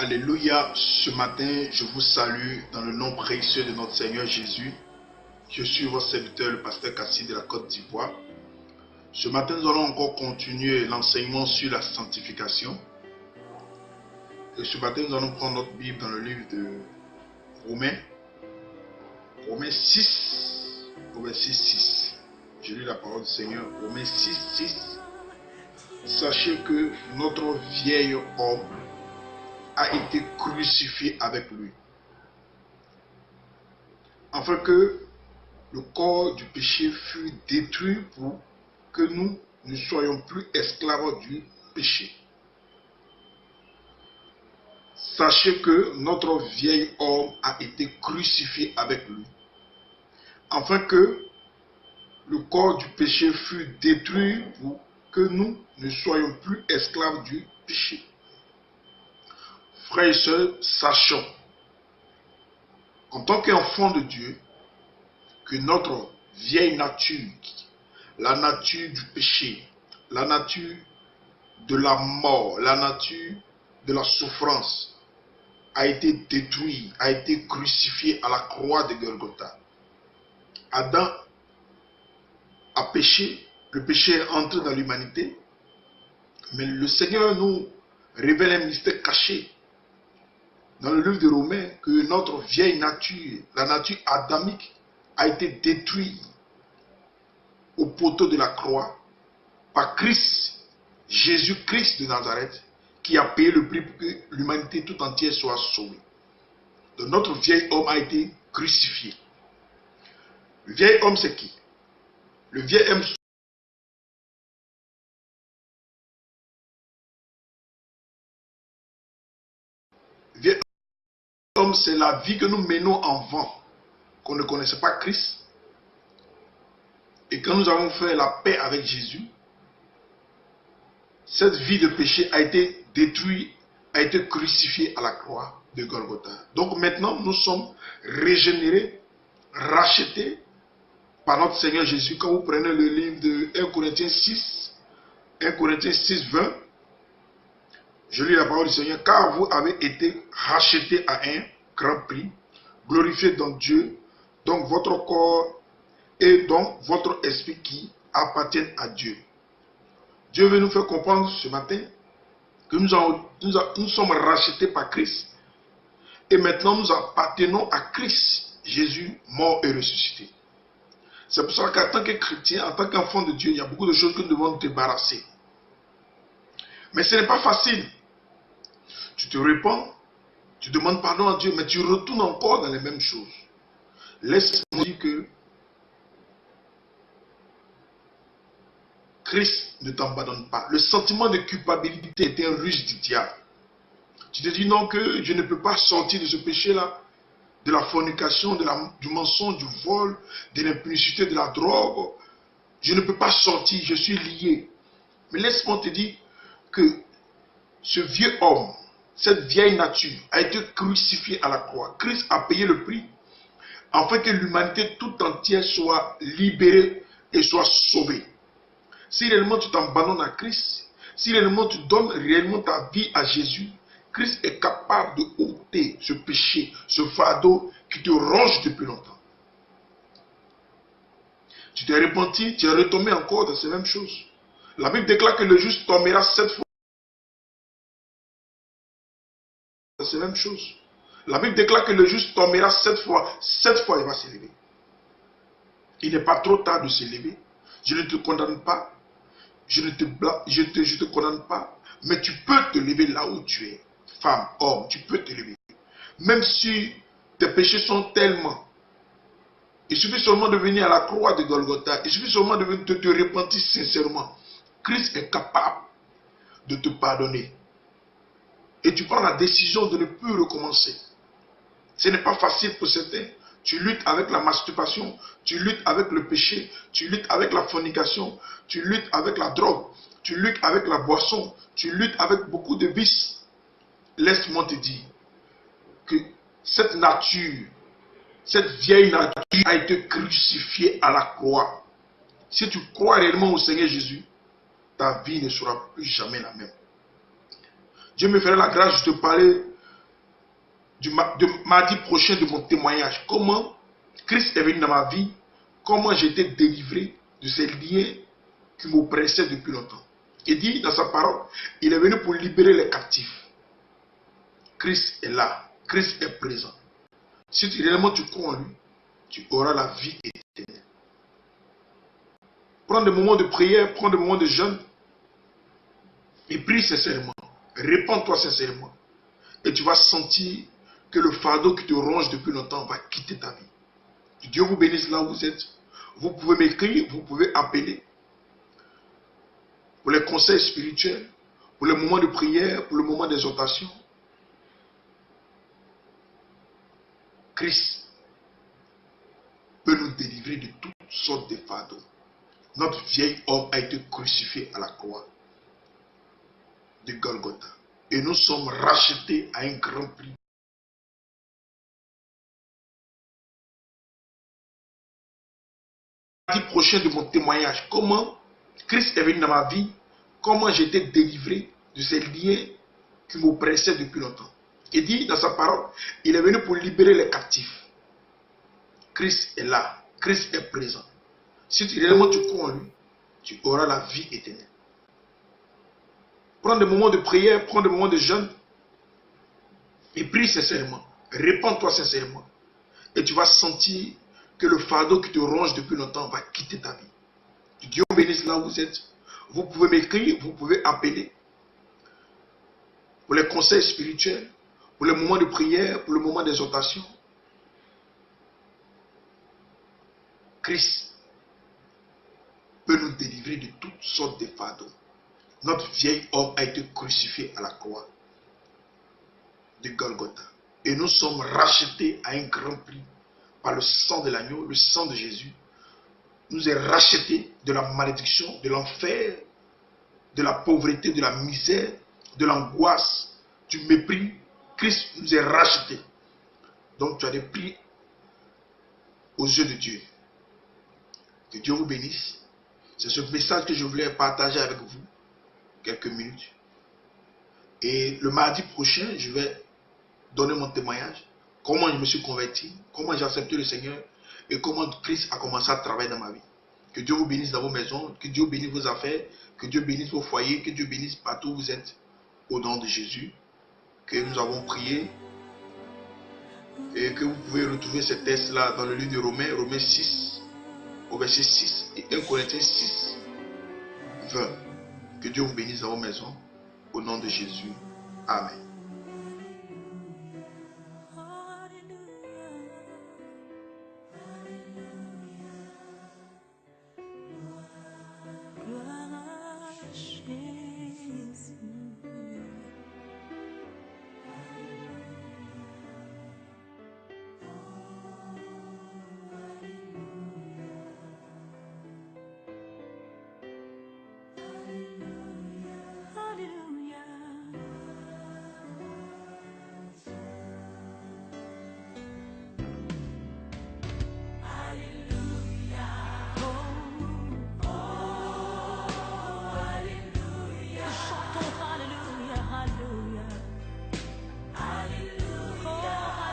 Alléluia, ce matin, je vous salue dans le nom précieux de notre Seigneur Jésus. Je suis votre serviteur, le pasteur Kassi de la Côte d'Ivoire. Ce matin, nous allons encore continuer l'enseignement sur la sanctification. Et ce matin, nous allons prendre notre Bible dans le livre de Romains. Romains 6, 6. Je lis la parole du Seigneur. Romains 6, 6. Sachez que notre vieil homme a été crucifié avec lui, afin que le corps du péché fût détruit pour que nous ne soyons plus esclaves du péché. Sachez que notre vieil homme a été crucifié avec lui, afin que le corps du péché fût détruit pour que nous ne soyons plus esclaves du péché. Frères et sœurs, sachons, en tant qu'enfants de Dieu, que notre vieille nature, la nature du péché, la nature de la mort, la nature de la souffrance, a été détruite, a été crucifiée à la croix de Golgotha. Adam a péché, le péché est entré dans l'humanité, mais le Seigneur nous révèle un mystère caché dans le livre de Romains, que notre vieille nature, la nature adamique, a été détruite au poteau de la croix par Christ, Jésus-Christ de Nazareth, qui a payé le prix pour que l'humanité tout entière soit sauvée. Donc notre vieil homme a été crucifié. Le vieil homme, c'est qui? Le vieil homme, c'est la vie que nous menons avant, qu'on ne connaissait pas Christ. Et quand nous avons fait la paix avec Jésus, cette vie de péché a été détruite, a été crucifiée à la croix de Golgotha. Donc maintenant, nous sommes régénérés, rachetés par notre Seigneur Jésus. Quand vous prenez le livre de 1 Corinthiens 6, 20, je lis la parole du Seigneur. Car vous avez été rachetés à un grand prix, glorifiés dans Dieu, donc votre corps et donc votre esprit qui appartiennent à Dieu. Dieu veut nous faire comprendre ce matin que nous sommes rachetés par Christ et maintenant nous appartenons à Christ, Jésus mort et ressuscité. C'est pour ça qu'en tant que chrétien, en tant qu'enfant de Dieu, il y a beaucoup de choses que nous devons nous débarrasser. Mais ce n'est pas facile. Tu te répands, tu demandes pardon à Dieu, mais tu retournes encore dans les mêmes choses. Laisse-moi dire que Christ ne t'abandonne pas. Le sentiment de culpabilité est un ruse du diable. Tu te dis non, que je ne peux pas sortir de ce péché-là, de la fornication, du mensonge, du vol, de l'impudicité, de la drogue. Je ne peux pas sortir, je suis lié. Mais laisse-moi te dire que ce vieux homme, cette vieille nature a été crucifiée à la croix. Christ a payé le prix afin que l'humanité tout entière soit libérée et soit sauvée. Si réellement tu t'abandonnes à Christ, si réellement tu donnes réellement ta vie à Jésus, Christ est capable de ôter ce péché, ce fardeau qui te ronge depuis longtemps. Tu t'es repenti, tu es retombé encore dans ces mêmes choses. La Bible déclare que le juste tombera 7 fois dans ces mêmes choses. La Bible déclare que le juste tombera 7 fois. 7 fois il va s'élever. Il n'est pas trop tard de s'élever. Je ne te condamne pas. Je ne te condamne pas. Mais tu peux te lever là où tu es. Femme, homme, tu peux te lever. Même si tes péchés sont tellement. Il suffit seulement de venir à la croix de Golgotha. Il suffit seulement de te repentir sincèrement. Christ est capable de te pardonner. Et tu prends la décision de ne plus recommencer. Ce n'est pas facile pour certains. Tu luttes avec la masturbation, tu luttes avec le péché, tu luttes avec la fornication, tu luttes avec la drogue, tu luttes avec la boisson, tu luttes avec beaucoup de vices. Laisse-moi te dire que cette nature, cette vieille nature a été crucifiée à la croix. Si tu crois réellement au Seigneur Jésus, ta vie ne sera plus jamais la même. Dieu me ferait la grâce de te parler de mardi prochain de mon témoignage. Comment Christ est venu dans ma vie, comment j'ai été délivré de ces liens qui m'oppressaient depuis longtemps. Il dit dans sa parole, il est venu pour libérer les captifs. Christ est là, Christ est présent. Si réellement tu crois en lui, tu auras la vie éternelle. Prends des moments de prière, prends des moments de jeûne et prie sincèrement. Répands-toi sincèrement. Et tu vas sentir que le fardeau qui te ronge depuis longtemps va quitter ta vie. Que Dieu vous bénisse là où vous êtes. Vous pouvez m'écrire, vous pouvez appeler pour les conseils spirituels, pour les moments de prière, pour le moment d'exhortation. Christ peut nous délivrer de toutes sortes de fardeaux. Notre vieil homme a été crucifié à la croix de Golgotha. Et nous sommes rachetés à un grand prix. Mardi prochain de mon témoignage, comment Christ est venu dans ma vie, comment j'ai été délivré de ces liens qui m'oppressaient depuis longtemps. Il dit dans sa parole, il est venu pour libérer les captifs. Christ est là, Christ est présent. Si réellement tu crois en lui, tu auras la vie éternelle. Prends des moments de prière, prends des moments de jeûne et prie sincèrement. Répands-toi sincèrement. Et tu vas sentir que le fardeau qui te ronge depuis longtemps va quitter ta vie. Que Dieu vous bénisse là où vous êtes. Vous pouvez m'écrire, vous pouvez appeler pour les conseils spirituels, pour les moments de prière, pour le moment d'exhortation. Christ peut nous délivrer de toutes sortes de fardeaux. Notre vieil homme a été crucifié à la croix de Golgotha. Et nous sommes rachetés à un grand prix par le sang de l'agneau, le sang de Jésus. Nous est rachetés de la malédiction, de l'enfer, de la pauvreté, de la misère, de l'angoisse, du mépris. Christ nous est rachetés. Donc tu as des prix aux yeux de Dieu. Que Dieu vous bénisse. C'est ce message que je voulais partager avec vous quelques minutes. Et le mardi prochain, je vais donner mon témoignage. Comment je me suis converti, comment j'ai accepté le Seigneur et comment Christ a commencé à travailler dans ma vie. Que Dieu vous bénisse dans vos maisons, que Dieu bénisse vos affaires, que Dieu bénisse vos foyers, que Dieu bénisse partout où vous êtes. Au nom de Jésus, que nous avons prié et que vous pouvez retrouver ces textes-là dans le livre de Romains, Romains 6, au verset 6 et 1 Corinthiens 6, 20. Que Dieu vous bénisse dans vos maisons. Au nom de Jésus. Amen.